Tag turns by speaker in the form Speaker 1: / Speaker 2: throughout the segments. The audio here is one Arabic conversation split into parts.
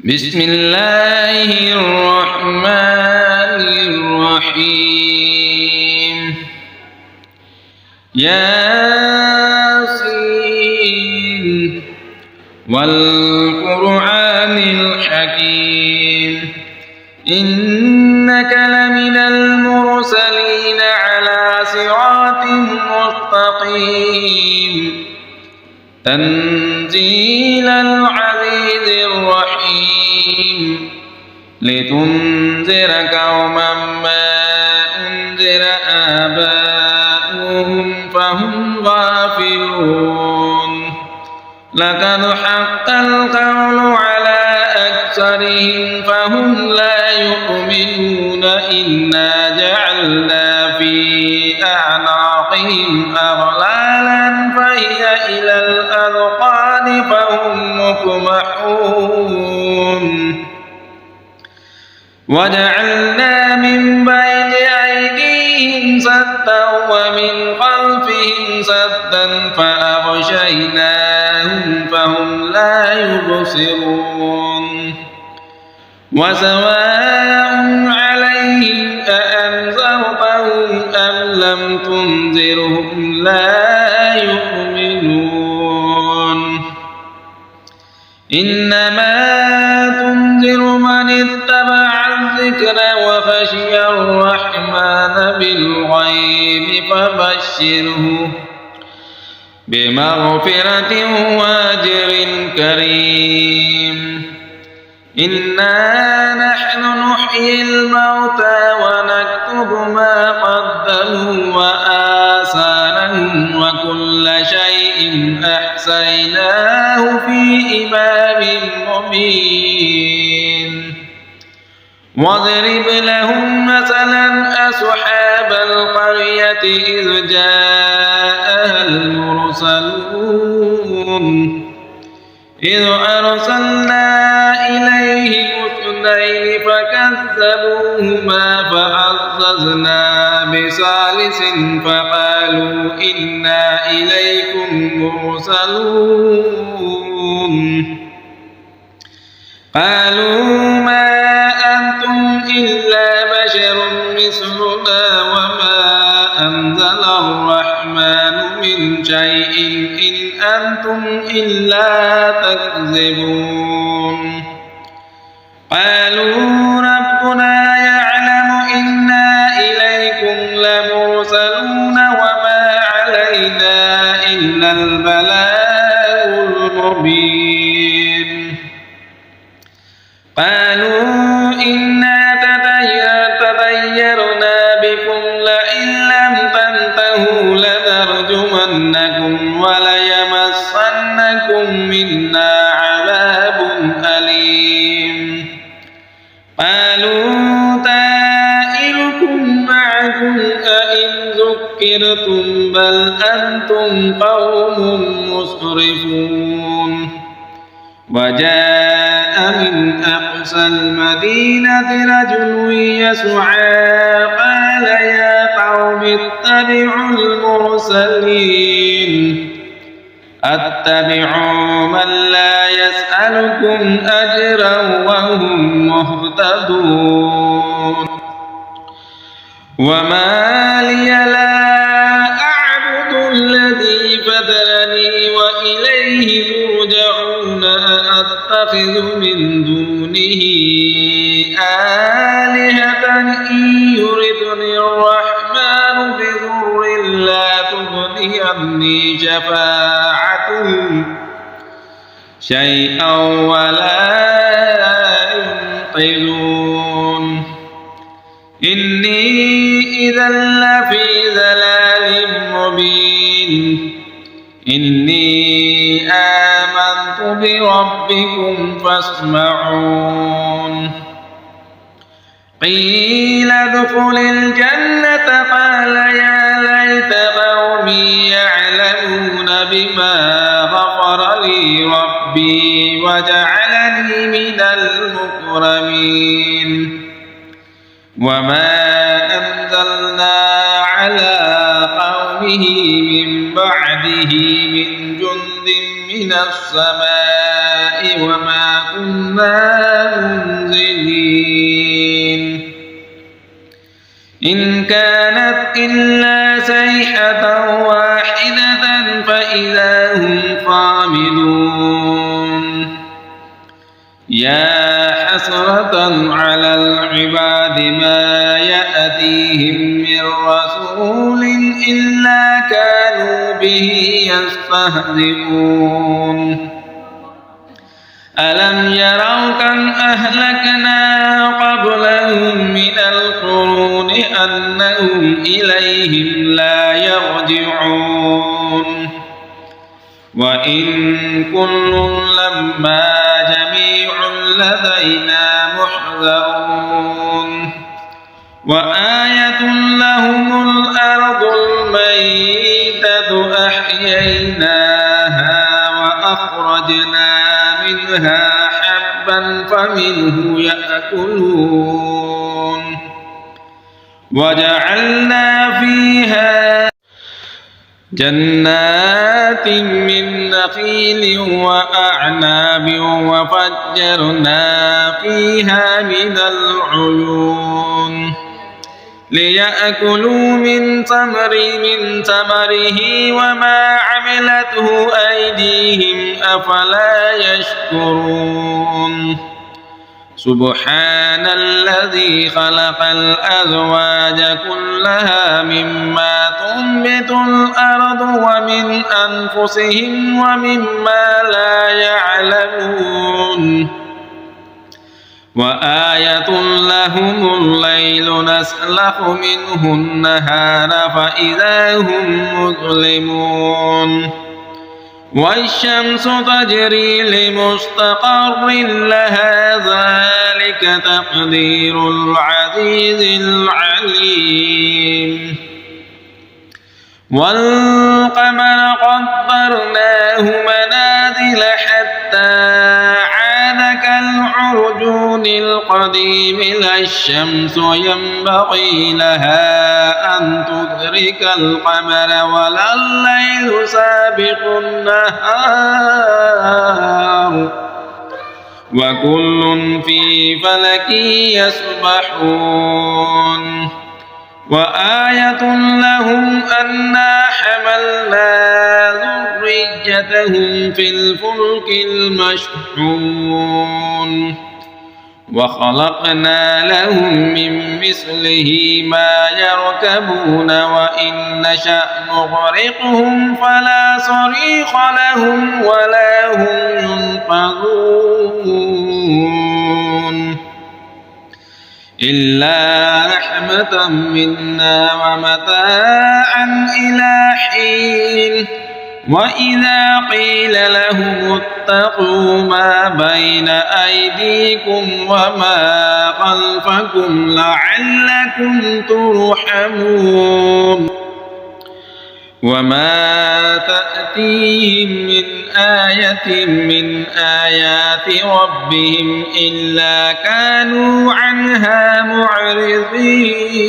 Speaker 1: بسم الله الرحمن الرحيم ياسين والقرآن الحكيم إنك لمن المرسلين على صراط مستقيم تنزيل العزيز الرحيم لتنذر قوما ما أنذر آباؤهم فهم غافلون لقد حق القول على أكثرهم فهم لا يؤمنون إنا جعلنا في أعناقهم أغلالا فهي إلى الأذقان فهم مقمحون وجعلنا من بين أيديهم سدا ومن خلفهم سدا فأغشيناهم فهم لا يبصرون وسواء عليهم أأنذرتهم أم لم تنذرهم لا يؤمنون إنما تنذر من اتبع الذكر وخشي الرحمن بالغيب فبشره بمغفرة وأجر كريم إنا نحن نحيي الموتى ونكتب ما قدموا وآثارهم وكل شيء أحصيناه في إمام مبين واضرب لهم مثلا أصحاب القرية إذ جاءها المرسلون إذ أرسلنا إليهم اثنين فكذبوهما فعززنا بثالث فقالوا إنا إليكم مرسلون قالوا ما أنتم إلا بشر مثلنا وما أنزل الرحمن من شيء إن أنتم إلا تكذبون قالوا ربنا يعلم إنا إليكم لمرسلون وما علينا إلا البلاغ المبين قالوا إنا تطيرنا بكم لئن لم تنتهوا لنرجمنكم وليمسنكم منا عذاب أليم قالوا طائركم معكم أئن ذكرتم بل أنتم قوم مسرفون وجاء من أقصى المدينة رجل يسعى قال يا قوم اتبعوا المرسلين اتبعوا من لا يسألكم أجرا وهم مهتدون وما لي لا أعبد الذي فطرني وإليه ترجعون أتخذ من دونه آلهة إن يردني الرحمن بضر لا تغني عني شفاعتهم شيئا ولا ينقذون إني إذا لفي ضلال مبين إني آمنت بربكم فاسمعون قيل ادخل الجنة قال يا ليت قومي يعلمون بما غفر لي ربي وجعلني من المكرمين وما أنزلنا على قومه من بعده من جند من السماء وما كنا كانت إلا صيحة واحدة فإذا هم خامدون يا حسرة على العباد ما يأتيهم من رسول إلا كانوا به يستهزئون ألم يروا كم أهلكنا قبلهم من القرون أنهم إليهم لا يرجعون وإن كل لما جميع لدينا محذرون وآية لهم الأرض الميتة أحييناها وأخرجنا منها حبا فمنه يأكلون وجعلنا فيها جنات من نخيل وأعناب وفجرنا فيها من العيون ليأكلوا من ثمره وما عملته أيديهم أفلا يشكرون سبحان الذي خلق الأزواج كلها مما تنبت الأرض ومن أنفسهم ومما لا يعلمون وآية لهم الليل نسلخ منه النهار فإذا هم مظلمون والشمس تجري لمستقر لها ذلك تقدير العزيز العليم والقمر قدرناه منازل حتى عاد كالعرجون القديم لا الشمس ينبغي لها أن تدرك القمر ولا الليل سابق النهار وكل في فلك يسبحون وآية لهم أنا حملنا ذريتهم في الفلك المشحون وخلقنا لهم من مثله ما يركبون وإن نشأ نغرقهم فلا صريخ لهم ولا هم ينقذون إلا رحمة منا ومتاعا إلى حين وإذا قيل لهم اتقوا ما بين أيديكم وما خلفكم لعلكم ترحمون وما تأتيهم من آية من آيات ربهم إلا كانوا عنها معرضين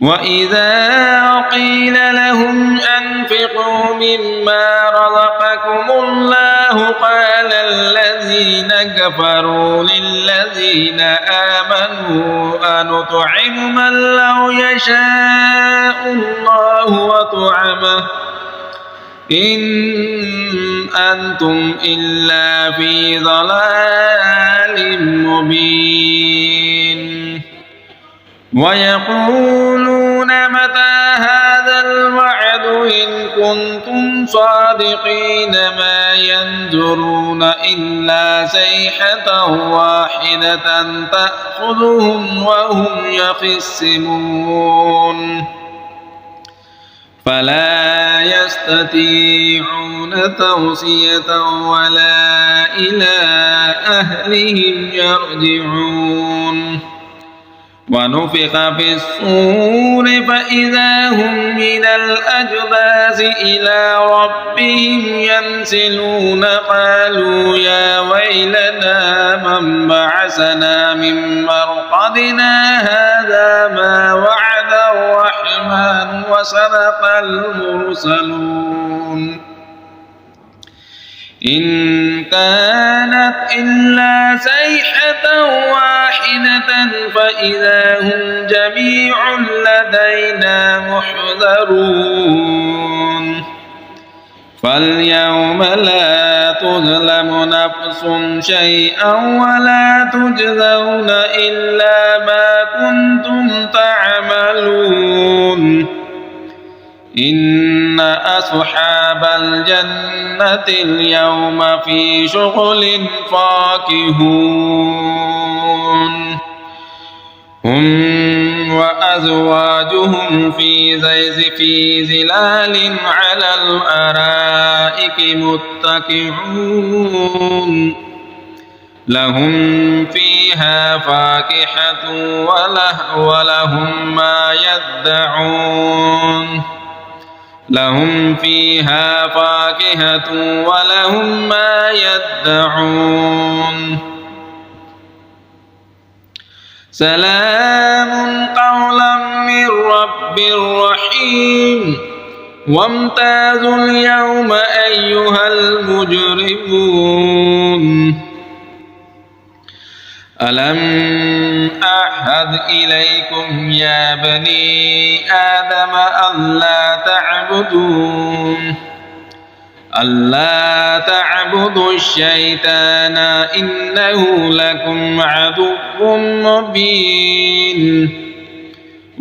Speaker 1: وإذا قيل لهم أنفقوا مما رزقكم الله قال الذين كفروا للذين آمنوا أنطعم من لو يشاء الله وطعمه إن أنتم إلا في ضلال مبين ويقولون متى هذا الوعد إن كنتم صادقين ما ينظرون إلا صيحة واحدة تأخذهم وهم يخصمون فلا يستطيعون توصية ولا إلى أهلهم يرجعون ونفخ في الصور فإذا هم من الأجداث إلى ربهم ينسلون قالوا يا ويلنا من بعثنا من مرقدنا هذا ما وعد الرحمن وصدق المرسلون إن كانت إلا صيحة واحدة فإذا هم جميع لدينا محضرون فاليوم لا تظلم نفس شيئا ولا تجزون إلا ما كنتم تعملون إن أصحاب الجنة اليوم في شغل فاكهون هم وأزواجهم في ظلال على الأرائك متكئون لهم فيها فاكهة ولهم ما يدعون لهم فيها فاكهة ولهم ما يدعون سلام قولا من رب رحيم وامتازوا اليوم أيها المجرمون ألم أعهد إليكم يا بني آدم ألا تعبدوا الشيطان إنه لكم عدو مبين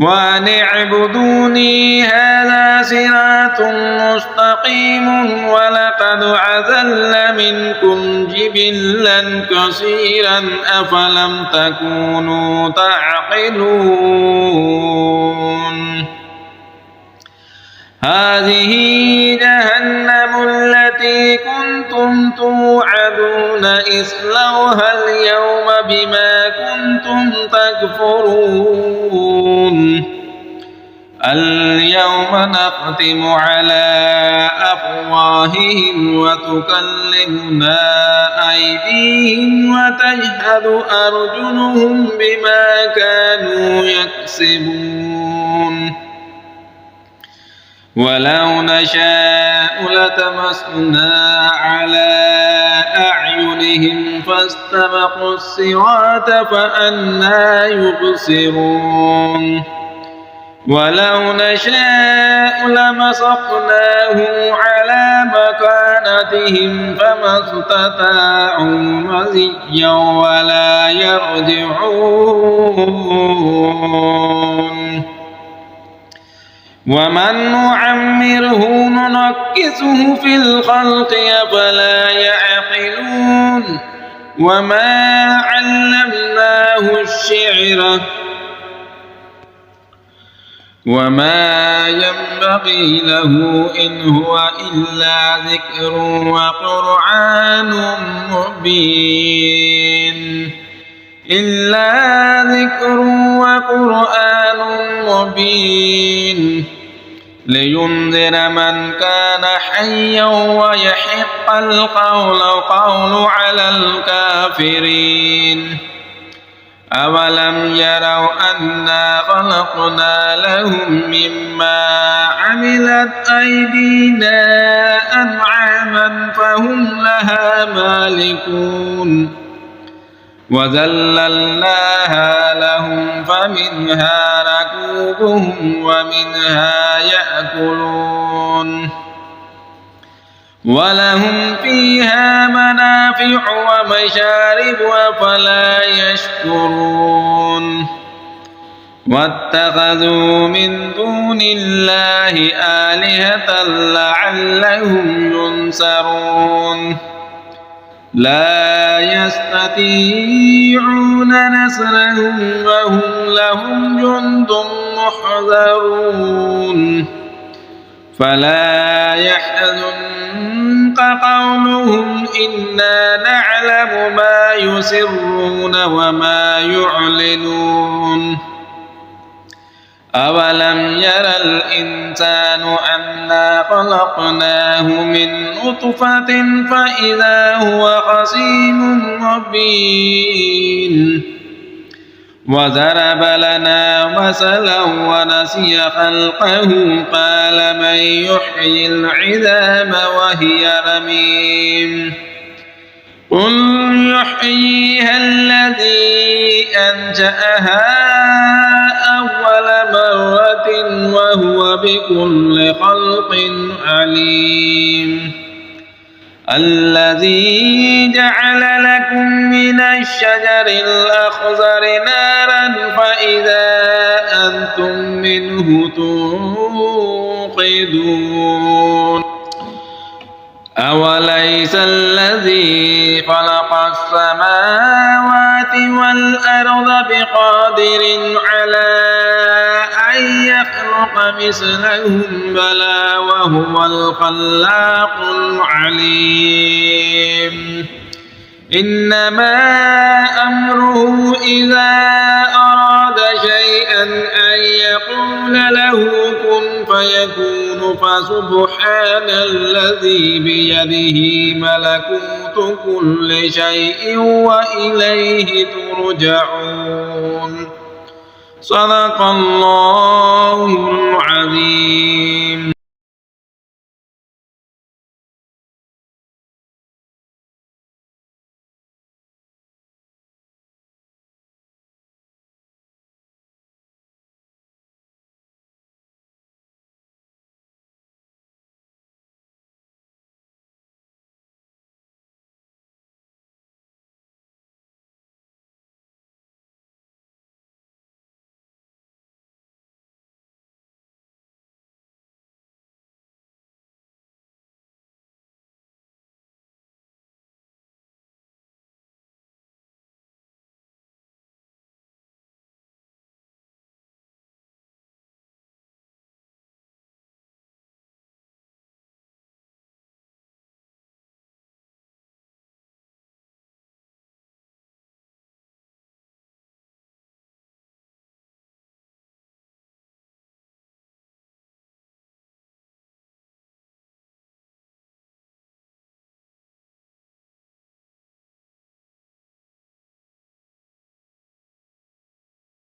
Speaker 1: وأن اعبدوني هذا صراط مستقيم ولقد أضل منكم جبلا كثيرا أفلم تكونوا تعقلون هذه جهنم التي كنتم توعدون اصلوها اليوم بما كنتم تكفرون اليوم نختم على أفواههم وتكلمنا أيديهم وتشهد أرجلهم بما كانوا يكسبون ولو نشاء لطمسنا على أعينهم فاستبقوا الصراط فأنى يبصرون ولو نشاء لمسخناهم على مكانتهم فما استطاعوا مضيا ولا يرجعون ومن نعمره ننكسه في الخلق أفلا يعقلون وما علمناه الشعر وما ينبغي له إن هو إلا ذكر وقرآن مبين لينذر من كان حيا ويحق القول على الكافرين أولم يروا أنا خلقنا لهم مما عملت أيدينا أنعاما فهم لها مالكون وذللناها لهم فمنها ركوبهم ومنها يأكلون ولهم فيها منافع ومشارب أفلا يشكرون واتخذوا من دون الله آلهة لعلهم ينصرون لا يستطيعون نصرهم وهم لهم جند محضرون فلا يحزنك قولهم إنا نعلم ما يسرون وما يعلنون أولم ير الإنسان أنا خلقناه من نطفة فإذا هو خصيم مبين وضرب لنا مثلا ونسي خلقه قال من يحيي العظام وهي رميم قل يحييها الذي أنشأها أول مرة وهو بكل خلق عليم الذي جعل لكم من الشجر الأخضر نارا فإذا أنتم منه توقدون أوليس الذي خلق السماوات والأرض بقادر على أن يخلق مثلهم بلى وهو الخلاق العليم إنما أمره إذا أراد شيئا أن يقول له كن فيكون فسبحان الذي بيده ملكوت كل شيء وإليه ترجعون صدق الله العظيم.